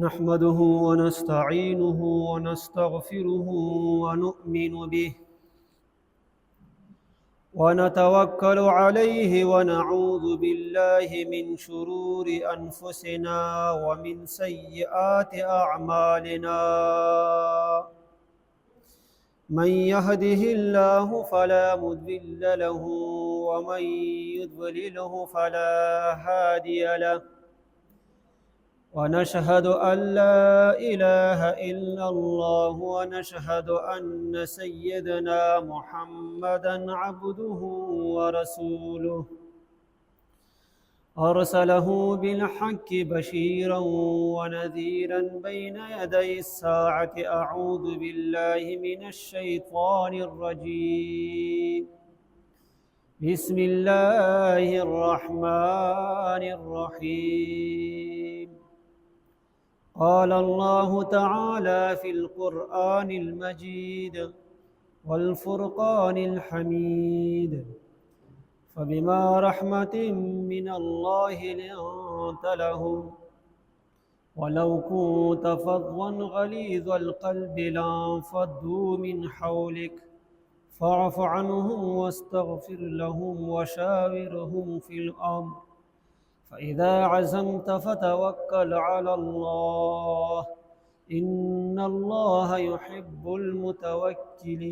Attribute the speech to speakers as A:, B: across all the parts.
A: نحمده ونستعينه ونستغفره ونؤمن به ونتوكل عليه ونعوذ بالله من شرور أنفسنا ومن سيئات أعمالنا. من يهده الله فلا مضل له ومن يضلله فلا هادي له، ونشهد أن لا إله إلا الله ونشهد أن سيدنا محمدًا عبده ورسوله، أرسله بالحق بشيرًا ونذيرًا بين يدي الساعة. أعوذ بالله من الشيطان الرجيم. بسم الله الرحمن الرحيم. قال الله تعالى في القرآن المجيد والفرقان الحميد: فبما رحمة من الله لنت لهم ولو كنت فظا غليظ القلب لانفضوا من حولك فاعف عنهم واستغفر لهم وشاورهم في الأمر، فإذا عزمت فتوكل على الله إن الله يحب المتوكلين.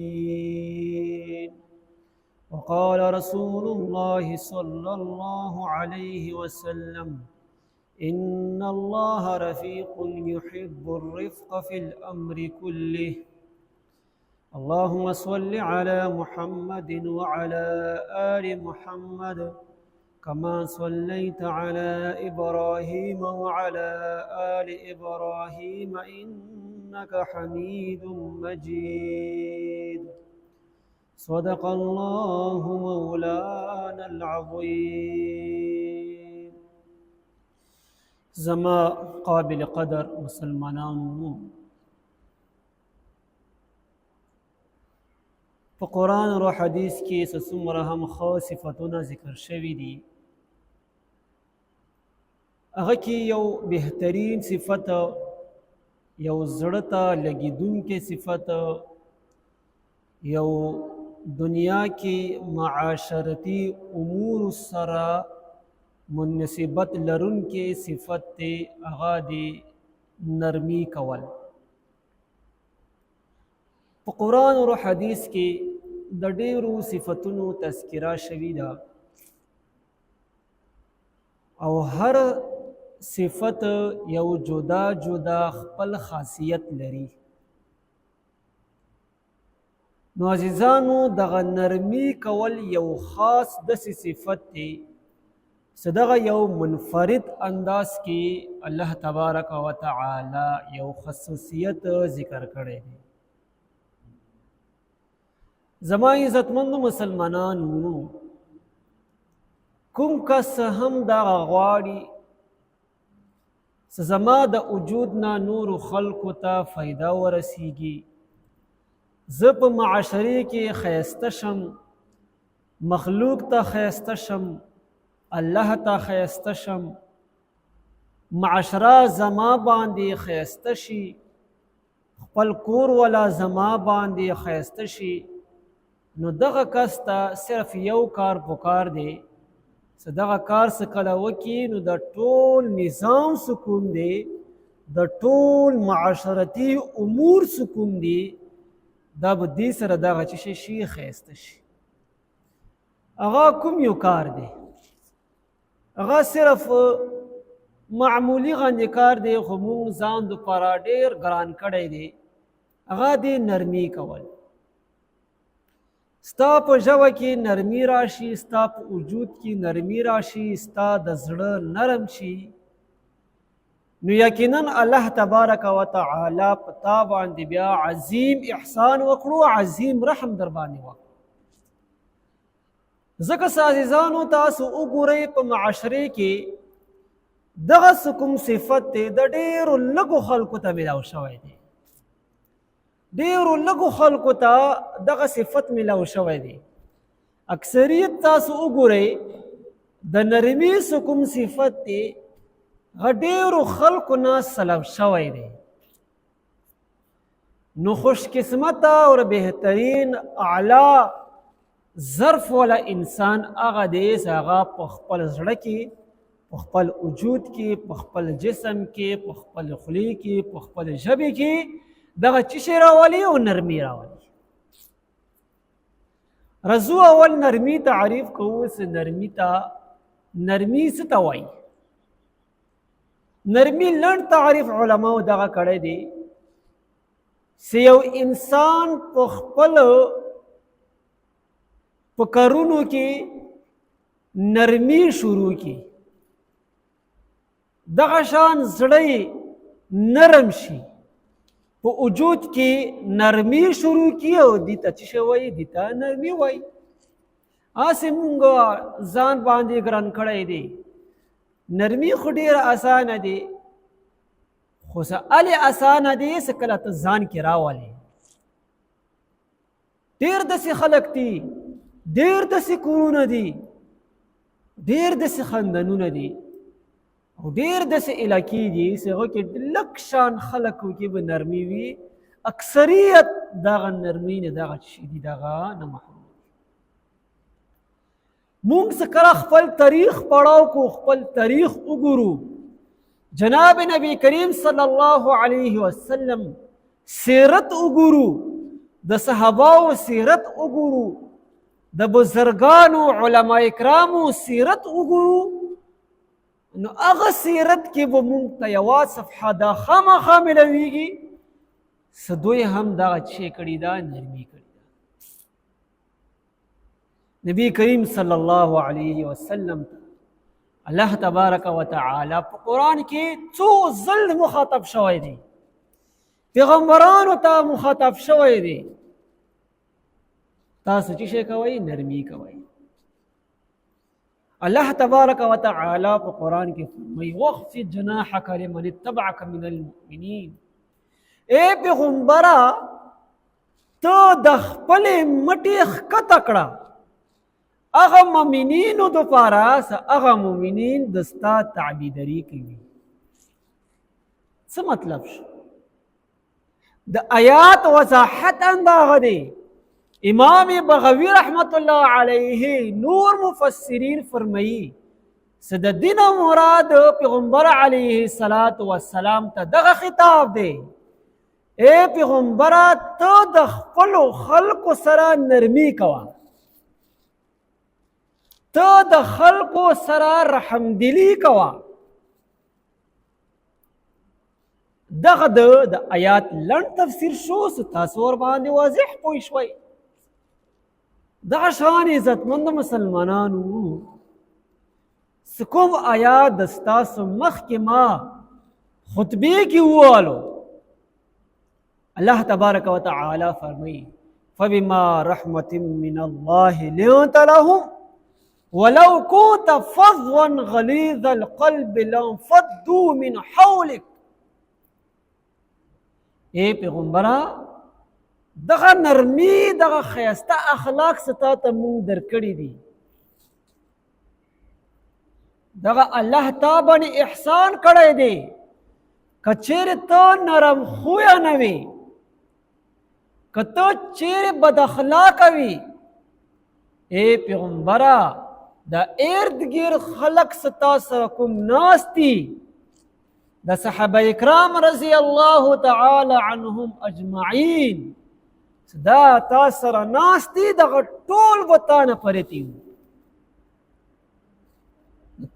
A: وقال رسول الله صلى الله عليه وسلم: إن الله رفيق يحب الرفق في الأمر كله. اللهم صل على محمد وعلى آل محمد كما صليت على إبراهيم وعلى آل إبراهيم إنك حميد مجيد. صدق الله مولانا العظيم. زما قابل قدر مسلمانانو، په قرآن او حدیث کې څومره هم ښه صفتونه ذکر شوي دي، هغه کې یو بهترین صفت، یو زړه ته لګېدونکی صفت، یو دنیا کې معاشرتی امور سره مناسبت لرونکی صفت دی، هغه دی نرمی کول. په قرآن او حدیث کې د ډېرو صفتونو تذکره شوې ده او هر صفت یو جدا جدا خپل خاصیت لري. نو عزیزانو، دغه نرمی کول یو خاص داسې صفت دی چې دغه یو منفرد انداز کې الله تبارک و تعالی یو خصوصیت ذکر کړی دی. زما عزتمندو مسلمانانو، کوم کس هم دا غواړي چې زما د وجود نه نورو خلکو ته فایده ورسیږي، زه په معاشرې کې ښایسته شم، مخلوق ته ښایسته شم، الله ته ښایسته شم، معاشره زما باندې ښایسته شي، خپل کور والا زما باندې ښایسته شي، نو دغه کس ته صرف یو کار پکار دی چې دغه کار څه کله وکړي نو د ټول نظام سکون دی، د ټول معاشرتي امور سکون دی، دا به دې سره دغه څه شي ښایسته شي. هغه کوم یو کار دی؟ هغه صرف معمولی غندې کار دی، خو موږ ځان دپاره ډېر ګران کړی دی، هغه دی نرمي کول. ستا په ژبه کې نرمي راشي، ستا په وجود کې نرمي راشي، ستا د زړه نرم شي، نو یقینا الله تبارک و تعالی په تا باندې بیا عظیم احسان وکړو، عظیم رحم در باندې وکړو. ځکه عزیزانو، تاسو وګورئ په معاشرې کې دغه کوم صفت دی د ډېرو لږو خلکو ته میلاو شوی دی، ډېرو لږو خلکو ته دغه صفت میلاو شوی دی. اکثریت تاسو وګورئ د نرمي کوم صفت دی ډېرو خلکو نه سلب شوی دی. نو خوش قسمت اور بهترین اعلی ظرف والا انسان هغه دی چې هغه په خپل زړه کې، په خپل وجود کې، په خپل جسم کې، په خپل خولې کې، په خپل ژبې کې دغه څه شی راولي او نرمي راولي. رضو اول نرمي تعریف کوو چې نرمي څه ته وایي. نرمي لنډ تعریف علماو دغه کړی دی چې یو انسان په خپلو په کارونو کې نرمي شروع کړي، دغه شان زړه نرم شي، په وجود کې نرمي شروع کړي او دې ته څه شی وایي؟ دې ته نرمي وایي. هسې مونږ ځان باندې ګران کړی دی. نرمي خو ډېره اسانه دی، خو څه هلې اسانه دی چې کله ته ځان کې راولې. ډېر داسې خلک دي، ډېر داسې کورونه دي، ډېر داسې خاندانونه دي او ډېر داسې علاقې دي چې هغه کې لږ شان خلکو کې به نرمي وي. اکثریت دغه نرمي نه دغه شي دي، دغه نه محروم. مونږ چې کله خپل تاریخ پړاو کو، خپل تاریخ وګورو، جناب نبی کریم صلی الله علیه وسلم سیرت وګورو، د صحاباو سیرت وګورو، د بزرګانو علما کرامو سیرت وګورو، نو هغه سیرت کې به مونږ ته یوه صفحه دا خامخا ملویږي چې دوی هم دغه څه کړي ده، نرمي کړي ده. نبی کریم صلی الله علیه وسلم الله تبارک و تعالی په قرآن کې څو ځل مخاطب شوی دی، پیغمبرانو ته مخاطب شوی دی. تاسو چې شی کوئ؟ نرمي کوئ. الله تبارک و تعالی په قرآن کې فرمایي واخفض جناحک لمن اتبعک من المؤمنین. اے پیغمبره ته د خپلې مټې ښکته کړه هغه مؤمنینو دپاره چې هغه مؤمنین د ستا تابعداري کوي. څه مطلب شو؟ د آیات وضاحت همدغه دی. امام بغوی رحمت الله علیه نور مفسرین فرمایي چې د دین مراد پیغمبر علیه السلام ته دغه خطاب دی. اے پیغمبره ته د خپلو خلکو سره نرمي کوه، ته د خلکو سره رحمدلی کوه. دغه د آیات لنډ تفسیر شو چې تاسو ورباندې واضح پوه شوئ. دغه شان عزتمند مسلمانانو چې کوم آیات د ستاسو مخکې ما خطبې کې ووالو، الله تبارک و تعالی فرمایي فبما رحمة من الله لنت لهم ولو كنت فظا غليظ القلب لانفضوا من حولك. اے پیغمبره دغه نرمي، دغه ښایسته اخلاق ستا ته مونږ درکړي دي. دغه الله تا باندې احسان کړی دی. که چیرې ته نرم خویه نه وې، که ته چیرې بد اخلاقه وې، اے پیغمبره د ارد ګرد خلق ستا سره کوم ناست دي، د صحابه کرام رضی الله تعالی عنهم اجمعین دا تا سره ناست دي، دغه ټول به تا نه پرتې وو.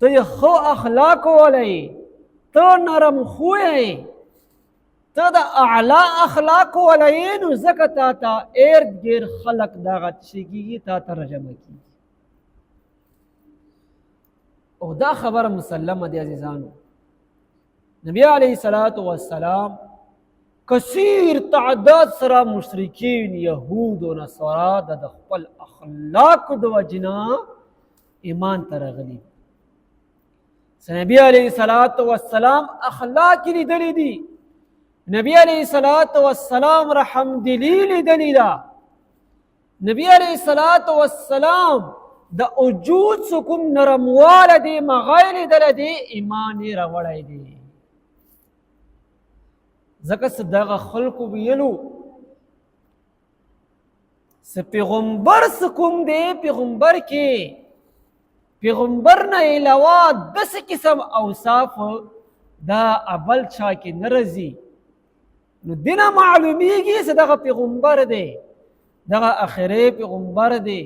A: ته یې ښه اخلاق والی، ته نرم خویه یې، ته د اعلی اخلاق والی یې، نو ځکه تا ته ارد ګرد خلق دغه څه کېږي، تا ته رجمه کېږي. او دا خبره مسلمه دی عزیزانو. نبی علیه السلام کثیر تعداد سره مشرکین یهود و نصارا د خپل اخلاق د وجنا ایمان ته راغلي. نبی علیه السلام اخلاق لیدلی دي، نبی علیه السلام رحمدلی لیدلی ده، نبی علیه السلام د وجود څه کوم نرمواله دی مغایل دل دی ایمان یې راوړی دی. ځکه څه دغه خلکو ویلو څه پیغمبر څه کوم دی پیغمبر کې پیغمبر نه علاوه داسې قسم اوصاف دا اول چا کې نه راځي. نو دینه معلومیږي چې دغه پیغمبر دی دغه اخري پیغمبر دی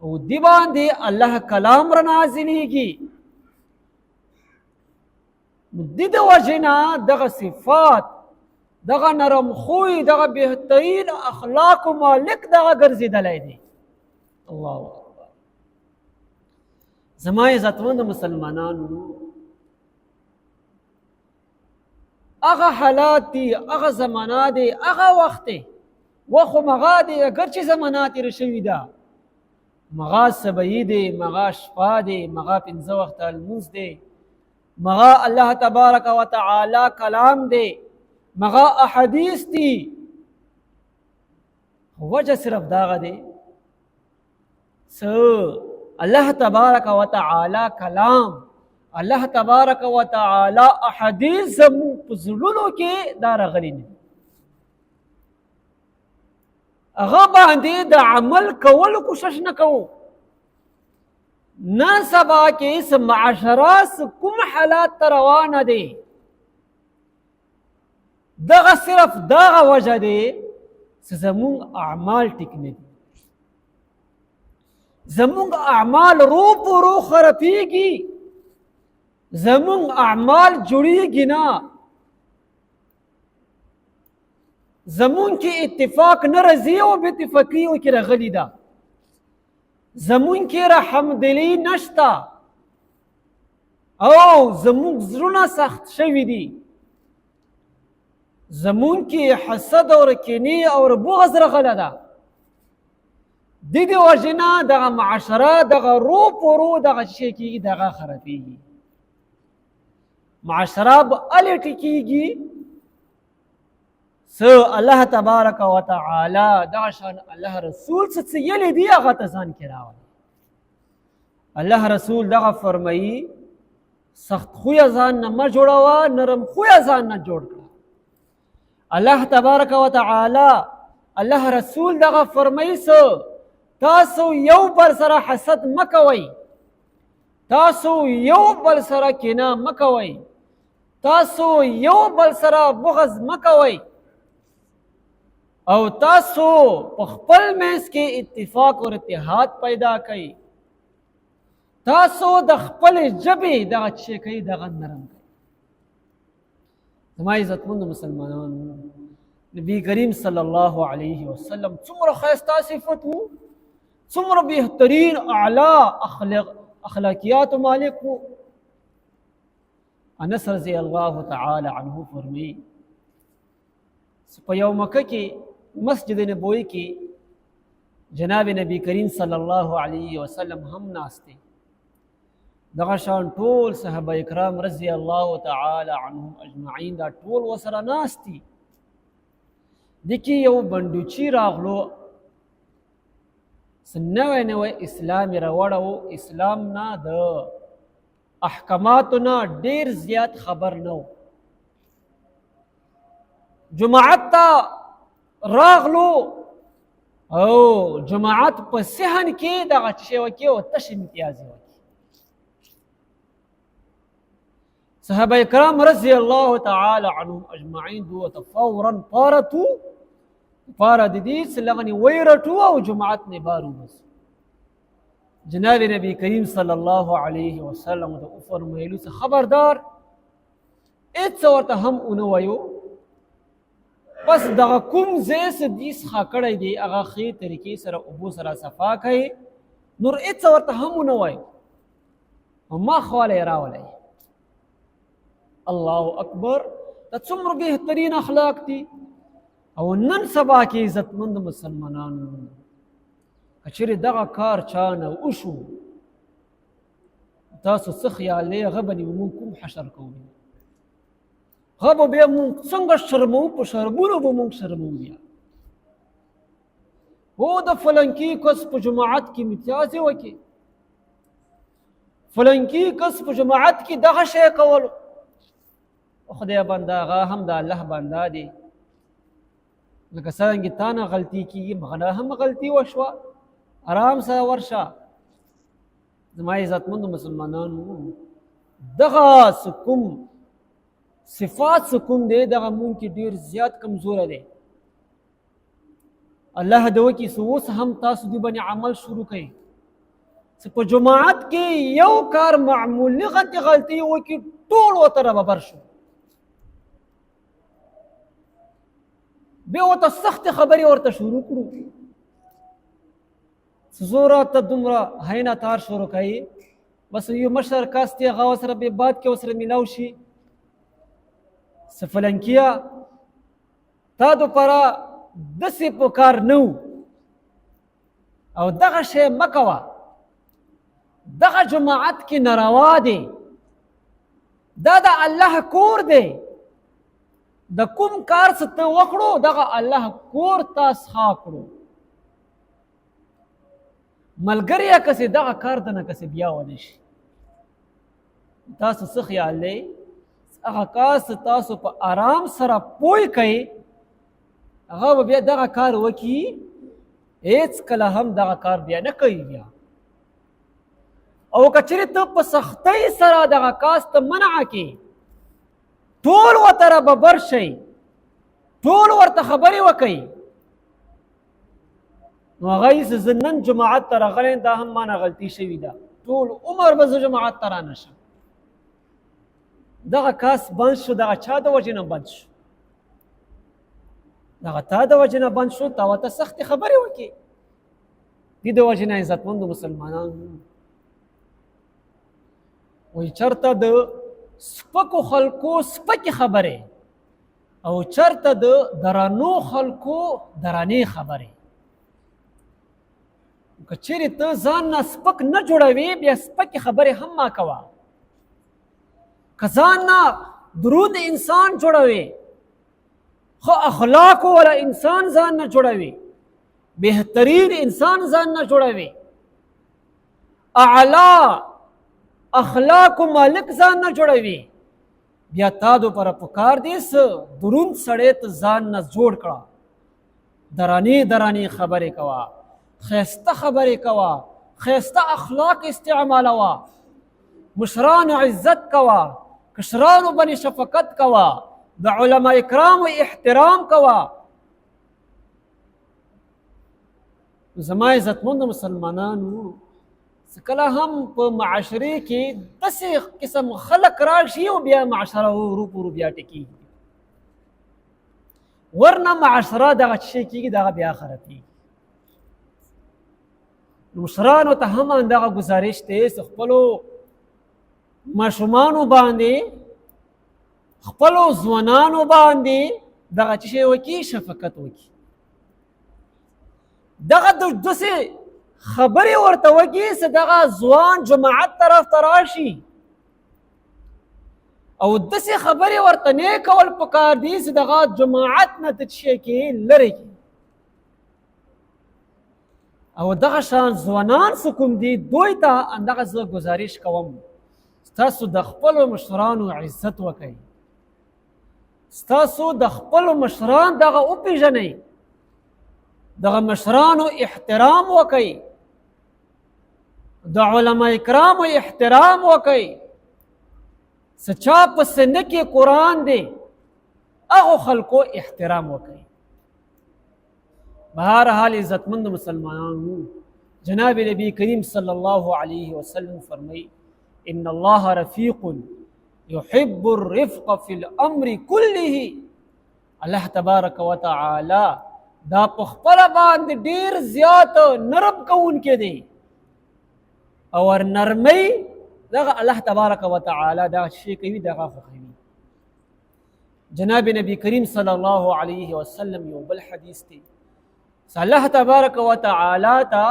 A: او دی باندې الله کلام را نازلیږي. نو د وجه نه دغه صفات دغه نرم خوی دغه بهترین اخلاق مالک دغه ګرځېدلی دی. الله اکبر. زما عزتمند مسلمانانو هغه حالات دي هغه زمانه دی هغه وخت دی وخت خو مغه دی اگر چې زمانه تېره شوي ده مغه سبعي دی مغه شپه دی مغه پنځه وخته لمونځ دی مغه الله تبارک وتعالی کلام دی مغه احادیث دي. وجه صرف داغه دی الله تبارک وتعالی کلام الله تبارک وتعالی احادیث زموږ په زړونو کې دا راغلي دي. هغه باندې د عمل کولو کوشش نه کوو. نن سبا کې څه معاشره کوم حالات ته روانه دي دغه صرف دغه وجه دی چې زموږ اعمال ټیک نه دي. زموږ اعمال رو په رو خرابېږي زموږ اعمال جوړېږي نه زمون کې اتفاق نه راځي او بې اتفاقي کې راغلي ده. زمون کې رحمدلي نشته او زمون زړونه سخت شوي دي. زمون کې حسد او کینې او بغض راغلی ده. د دې وجې نه دغه معاشره دغه رو په رو دغه شی کېږي دغه خرابېږي. معاشره به هلې ټیکېږي الله تبارک وتعالی دغه شان الله رسول څه ویلي دي هغه ته ځان کې راولي. الله رسول دغه فرمایي سخت خویه ځان نه مه جوړوه نرم خویه ځان نه جوړ کړه. الله تبارک وتعالی الله رسول دغه فرمایي تاسو یو بل سره حسد مه کوئ تاسو یو بل سره کینه مه کوئ تاسو یو بل سره بغض مه کوئ او تاسو په خپل منځ کې اتفاق او اتحاد پیدا کړئ. تاسو د خپل ژبې دغه چې کوي دغه نرم کړئ. زما عزتمند مسلمانانو نبی کریم صلی الله علیه وسلم څومره ښایسته صفت و څومره بهترین اعلی اخلاقیات مالک و. انس رضی الله تعالی عنه فرمایي په یو مکه کې مسجد نبوي کې جناب نبی کریم صلی الله علیه وسلم هم ناست دي. دغه شان ټول صحابه کرام رضی الله تعالی عنهم اجمعین دا ټول وسره ناست دي. دکې یو بندوچي راغلو نوی نوی اسلام یې راوړو. اسلام نه د احکاماتو نه ډېر زیات خبر نه و. جماعت ته راغلو او جماعت په صحن کې دغه شی وکړي او تش امتیازي وکړي. صحابه کرام رضی الله تعالی عنهم اجمعین دوه فورا پارتو پاره د دې سلغني ویرټو او جماعت نه بارو بس. جناب نبی کریم صلی الله علیه وسلم د فرمایلو خبردار هیڅ ورته هم اون وایو بس دغه کوم ځای څه دي څخه کړی دی هغه ښې طریقې سره اوبو سره صفا کوي نور هیڅ ورته هم ونه وایو ما خواله یې راولی. الله اکبر. دا څومره بهترین اخلاق دي. او نن سبا کې عزتمند مسلمانانو که چیرې دغه کار چا نه وشو تاسو څه خیال دی هغه به مونږ کوم حشر کوو هغه به بیا مونږ څنګه شرمو په شرمونو به مونږ شرمو. بیا هو د فلانکي کس په جماعت کې امتیازي وکړي فلنکی کس په جماعت کې دغه شی کولو. خدای بنده هغه هم د الله بنده دی، لکه څرنګه تا نه غلطي کېږي مغه هم غلطي وشوه، آرام سره ورشه. زما عزتمندو مسلمانانو دغه کوم صفات کوم دی دغه مونږ کې ډېر زیات کمزوره دی. الله دې وکړي چې اوس هم تاسو دې باندې عمل شروع کړئ چې په جماعت کې یو کار معمولي غلطي وکړي ټول ورته رابر شو، بیا ورته سختې خبرې ورته شروع کړو چې زوره ته دومره هینه تار شروع کوي. بس یو مشر کس دی هغه ورسره بې باد کې ورسره میلاو شي چې فلنکیه تا دوپاره داسې په کار نه و او دغه شی مه کوه، دغه جماعت کې ناروا دی، دا د الله کور دی، د کوم کار څه ته وکړو دغه الله کور تا څخه کړو. ملګری کسې دغه کار د نه کسې بیا ونه شي. تاسو څه خیال دی؟ هغه کار څه تاسو په آرام سره پوه کوئ هغه به بیا دغه کار وکړي، هېڅ کله هم دغه کار بیا نه کوي بیا. او که چېرې ته په سختۍ سره دغه کار ته منع کړې، ټول ورته راببر شئ، ټول ورته خبرې وکئ، نو هغه یې زه نن جماعت ته راغلی دا هم مانه غلطي شوې ده، ټول عمر به زه جماعت ته رانه شم. دغه کاس بند شو، دغه چا د وجې نه بند شو؟ دغه تا د وجې نه بند شو، تا ورته سختې خبرې وکړې. دې د وجې نه عزتمندو مسلمانانو وایي چېرته د سپکو خلکو سپکې خبرې او چېرته د درنو خلکو درنې خبرې. که چېرې ته ځان نه سپک نه جوړوې بیا سپکې خبرې هم مه کوه. که ځان نه دروند انسان جوړوې، ښه اخلاقو والا انسان ځان نه جوړوي، بهترین انسان ځان نه جوړوي، اعلی اخلاقو مالک ځان نه جوړوي، بیا تا دوپاره پکار دی څه دروند سړی ته ځان نه جوړ کړه. درانې درانې خبرې کوه، ښایسته خبرې کوه، ښایسته اخلاق استعمالوه، مشرانو عزت کوه، کشرانو باندې شفقت کوه، د علما کرامو احترام کوه. زما عزتمندو مسلمانانو کله هم په معاشرې کې داسې قسم خلک راشي او بیا معاشره ورو ورو بیا ټکېږي، ورنه معاشره دغه شی کېږي دغه بیا خرابېږي. مشرانو ته هم همدغه ګزارش دی چې خپلو ماشومانو باندې خپلو ځوانانو باندې دغه څه شی وکړي، شفقت وکړي، دغه داسې خبرې ورته وکړي چې دغه ځوان جماعت طرف ته راشي، او داسې خبرې ورته نه کول پکار دي چې دغه جماعت نه ته څه شی کې لرې کړي. او دغه شان ځوانان څه کوم دي دوی ته همدغه زه ګزارش کوم ستاسو د خپلو مشرانو عزت وکئ، ستاسو د خپلو مشران دغه وپېژنئ، دغه مشرانو احترام وکئ، د علما کرامو احترام وکئ. څه چا په سینه کې قرآن دی هغو خلکو احترام وکئ. بهرحال عزتمند مسلمانانو جناب نبی کریم صلی الله علیه وسلم فرمائی ان الله رفیق يحب الرفق في الامر كله. الله تبارک و تعالی دا په خپل باندې ډیر زیات نرم کوونکی دی او نرمۍ دغه الله تبارک و تعالی دا شی کوي دغه خوښوي. جناب نبی کریم صلی الله علیه وسلم یو بل حدیث دی الله تبارک و تعالی ته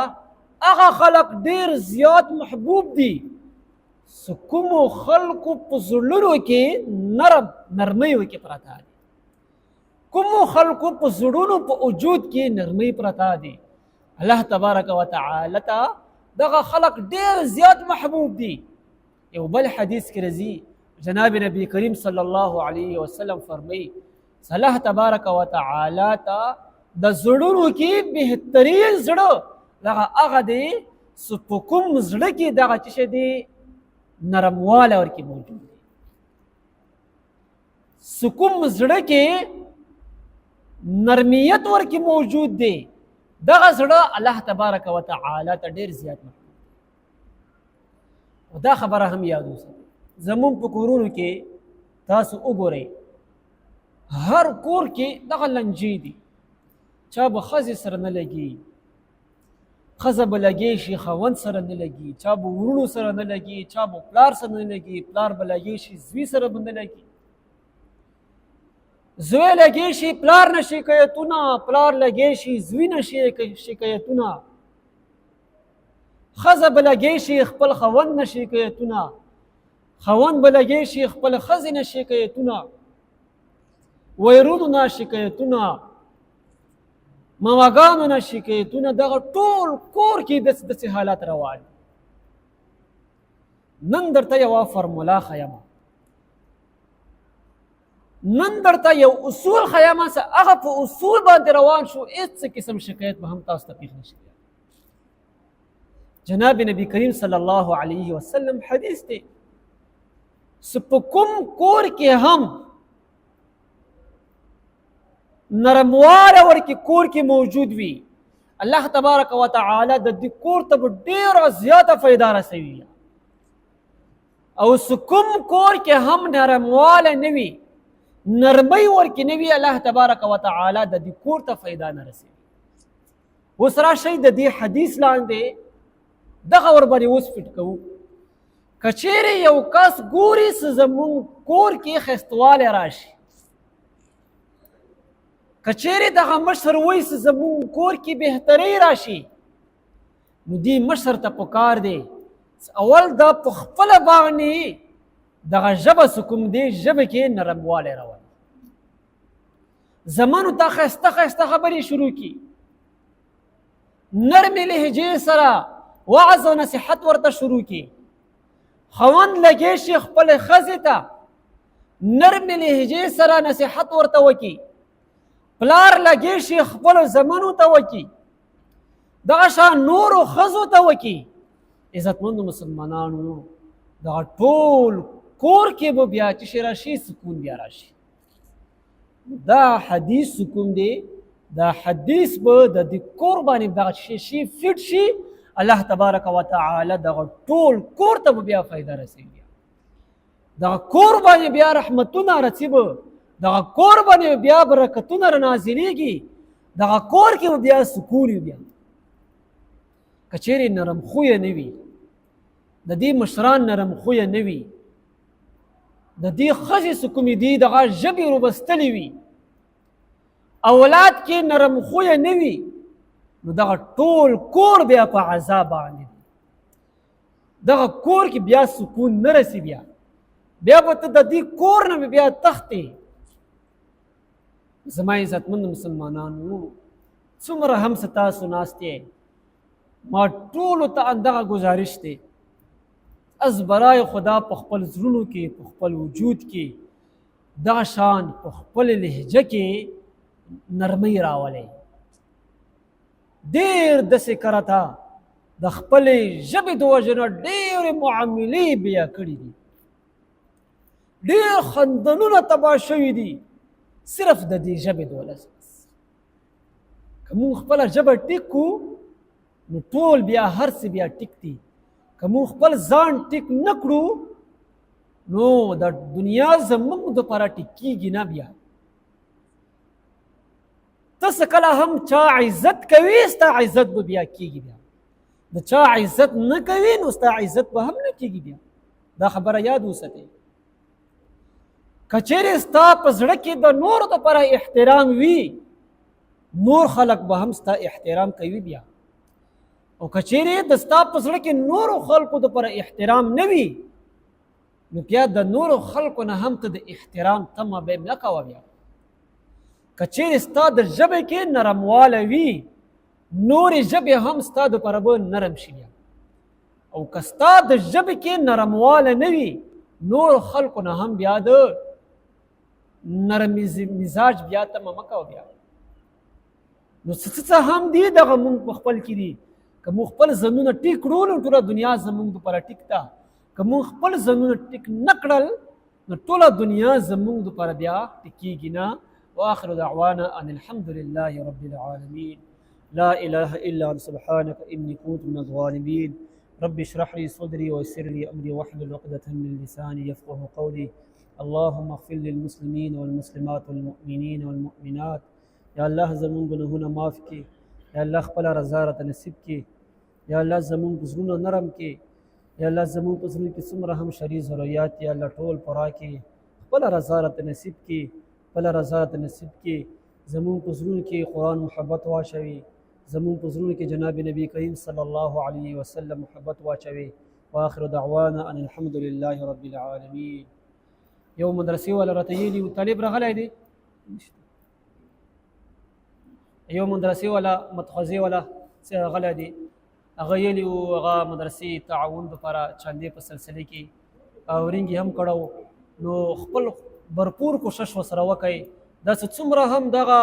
A: هغه خلق ډیر زیات محبوب دي کومو خلقو په زړونو کې نرمۍ وکې پرته دي، کومو خلقو په زړونو په وجود کې نرمۍ پرته دي. الله تبارک و تعالی ته دغه خلق ډیر زیات محبوب دي یو بل حدیث کې راځي جناب نبی کریم صلی الله علیه وسلم فرمایي الله تبارک وتعالی ته د زړونو کې بهترین زړه هغه دی په کوم زړه کې دغه څه دی نرمواله ورکې موجود دی. کوم زړه کې نرمیت ورکې موجود دی دغه زړه الله تبارک وتعالی ته ډېر زیات محبوب او دا خبره هم یاد وساتئ. زمون په کورونو کې تاسو وګورئ هر کور کې دغه لنجې دي. چا به ښځې سره نه لګي، ښځه به لګی شي خاوند سره نه لګي، چا به ورونو سره نه لګي، چا به پلار سره نه لګي، پلار به لګی شي زوی سره به نه لګي، زوی لګی شي پلار نه شکایتونه، پلار لګی شي زوی نه شکایتونه، ښځه به لګی شي خپل خاوند نه شکایتونه، خاوند به لګی شي خپل ښځې نه شکایتونه، ویرونو نه شکایتونه، مواګانو نه شکایتونه. دغه ټول کور کې داسې حالات روان. نن درته یوه فرموله ښیم، نن درته یو اصول ښیم، هغه په اصول باندې روان شو هېڅ قسم شکایت به هم تاسو ته پېښ نه شي. جناب نبی کریم صلی الله علیه وسلم حدیث دی په کوم کور کې هم نرمواله ورکې کور کې موجود وي الله تبارک وتعالی د دې کور ته به ډېره زیاته فایده رسوي. او کوم کور کې هم نرمواله نه وي، نرمۍ ورکې نه وي، الله تبارک وتعالی د دې کور ته فایده نه رسوي. اوس راشئ د دې حدیث لاندې دغه ورباندې اوس فټ کوو. که چیرې یو کس ګوري چې زموږ کور کې ښایستوالی راشي، که چیرې دغه مشر وایي چې زموږ کور کې بهترۍ راشي، نو دې مشر ته پکار دی اول دا په خپله باندې دغه ژبه چې کوم دی ژبه کې نرموالی راولي، زمانو ته ښایسته ښایسته خبرې شروع کړي، نرمې لهجې سره وعظ او نصیحت ورته شروع کړي. خاوند لګی شي خپلې ښځې ته نرمې لهجې سره نصیحت ورته وکړي، پلار لګی شي خپلو زمنو ته وکړي، دغه شان نورو ښځو ته وکړي. عزتمندو مسلمانانو دغه ټول کور کې به بیا چې شي راشي سکون بیا راشي. دا حدیث سکون دی، دا حدیث به د دې کور باندې دغه شي فټ شي، الله تبارک وتعالی دغه ټول کور ته به بیا فایده رسوي، دغه کور باندې بیا رحمتونه رسي، دغه کور باندې بیا برکتونه رانازلېږي، دغه کور کې بیا سکون وي. بیا که چیرې نرم خویه نه وي، د دې مشران نرم خویه نه وي، د دې ښځې چې کومې دي دغه ژبې روبستلې وي، اولاد کې نرم خویه نه وي، نو دغه ټول کور بیا په عذاب باندې دی. دغه کور کې بیا سکون نه رسي، بیا به ته د دې کور نه بیا تښتې. زما عزتمند مسلمانانو څومره هم چې تاسو ناست یې، ما ټولو ته دغه گزارش دی از برای خدا په خپل زړونو کې، په خپل وجود کې دغه شان په خپل لهجه کې نرمۍ راولئ. ډېر داسې کرته د خپلې ژبې د وجې نه ډېرې معاملې بیا کړي دي، ډېر خندنونه تباه شوي دي صرف د دې ژبې د وجې. که موږ خپله ژبه ټیک کړو نو ټول بیا هر څه بیا ټیک دي. که موږ خپل ځان ټیک نه کړو نو د دنیا زموږ دپاره ټیک کېږي نه. بیا ته څه کله هم چا عزت کوي، ستا عزت به بیا کېږي، بیا د چا عزت نه کوي نو ستا عزت به هم نه کېږي. بیا دا خبره یاد وساتئ. که چیرې ستا په زړه کې د نورو دپاره احترام وي، نور خلک به هم ستا احترام کوي. بیا او که چیرې د ستا په زړه کې نورو خلکو دپاره احترام نه وي، نو بیا د نورو خلکو نه هم ته د احترام تمه به نه کوه. بیا که چیرې ستا د ژبې کې نرمواله وي، نورې ژبې هم ستا دپاره به نرم شي. بیا او که ستا د ژبې کې نرمواله نه وي نور خلکو نه هم بیا د نرم مزاج بیا ته مه کوه بیا نو څه هم دي دغه مونږ په خپل کې دي که مونږ خپل ځانونه ټیک کړو نو ټوله دنیا زمونږ دپاره ټیک ده که مونږ خپل ځانونه ټیک نه کړل نو ټوله دنیا زمونږ دپاره بیا ټیکېږي نه واخر دعوانا ان الحمد لله رب العالمين لا اله الا انت سبحانك اني كنت من الظالمين رب اشرح لي صدري ويسر لي امري واحلل عقدة من لساني يفقه قولي اللهم اغفر للمسلمين والمسلمات والمؤمنين والمؤمنات یا الله زمون گناهونه معاف کړي یا الله خپل رضا راته نصیب کړي یا الله زمون زړونه نرم کړي یا الله زمون په زړونو کې څومره هم شرعي ضرورت یا الله ټول پوره کړي خپل رضا راته نصیب کړي خپل رضا راته نصیب کړي زمون په زړونو کې قرآن محبت واچوي زمون په زړونو کې جناب نبی کریم صلی الله علیه وسلم محبت واچوي واخر دعوانا ان الحمد لله رب العالمین یو مدرسې والا راته ویلي طالب راغلی دی یو مدرسې والا متخذې والا څه راغلی دی هغه ویلي وو هغه مدرسې تعاون دپاره چاندې په سلسلې کې اورینګ هم کړی نو خپل भरपूर कोशिश वसره وکړئ داسې څومره هم دغه